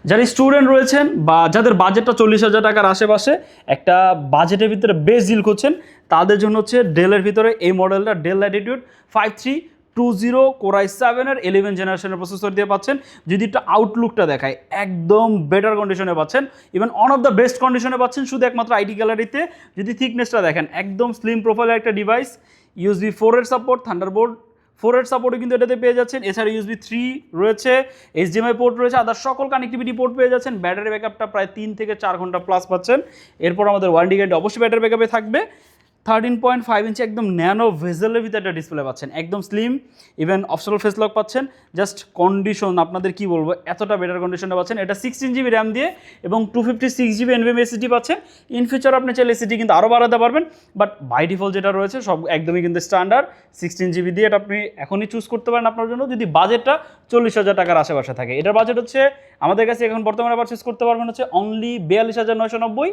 যারা স্টুডেন্ট রয়েছেন বা যাদের বাজেটটা 40,000 টাকার আশেপাশে, একটা বাজেটের ভিতরে বেস্ট ডিল করছেন, তাদের জন্য হচ্ছে ডেলের ভিতরে এই মডেলটা, ডেল ল্যাটিটিউড 5320 কোরাই 7-এর 11 জেনারেশনের প্রসেসর দিয়ে পাচ্ছেন। যদি একটা আউটলুকটা দেখায়, একদম বেটার কন্ডিশনে পাচ্ছেন, even one of the best কন্ডিশনে পাচ্ছেন, শুধু একমাত্র আইটি গ্যালারিতে। যদি থিকনেসটা দেখেন, একদম স্লিম প্রোফাইলের একটা ডিভাইস, USB 4 এর সাপোর্ট, থান্ডারবোল্ট 4 এর সাপোর্টও কিন্তু এটাতে পেয়ে যাচ্ছেন। এছাড়া USB 3 রয়েছে, HDMI পোর্ট রয়েছে, আদার সকল কানেক্টিভিটি পোর্ট পেয়ে যাচ্ছেন। ব্যাটারি ব্যাকআপটা প্রায় 3 থেকে 4 ঘন্টা প্লাস পাচ্ছেন। এরপর আমাদের ওয়ারেন্টি গ্যারান্টি অবশ্যই ব্যাটারি ব্যাকআপে থাকবে। 13.5 ইঞ্চি একদম ন্যানো ভেজেলের ভিতরে একটা ডিসপ্লে পাচ্ছেন, একদম slim, even optional face lock পাচ্ছেন। জাস্ট কন্ডিশন আপনাদের কি বলবো, এতটা বেটার কন্ডিশনে পাচ্ছেন। এটা 16GB র্যাম দিয়ে এবং 256GB NVMe SSD পাচ্ছেন। ইন ফিউচার আপনি চাইলে SSD কিন্তু আরও বাড়াতে পারবেন, বাট বাই ডিফল্ট যেটা রয়েছে সব একদমই কিন্তু স্ট্যান্ডার্ড 16GB দিয়ে। এটা আপনি এখনই চুজ করতে পারেন আপনার জন্য, যদি বাজেটটা 40,000 টাকার আশেপাশে থাকে। এটার বাজেট হচ্ছে আমাদের কাছে এখন বর্তমানে পারচেস করতে পারবেন হচ্ছে অনলি 42,990।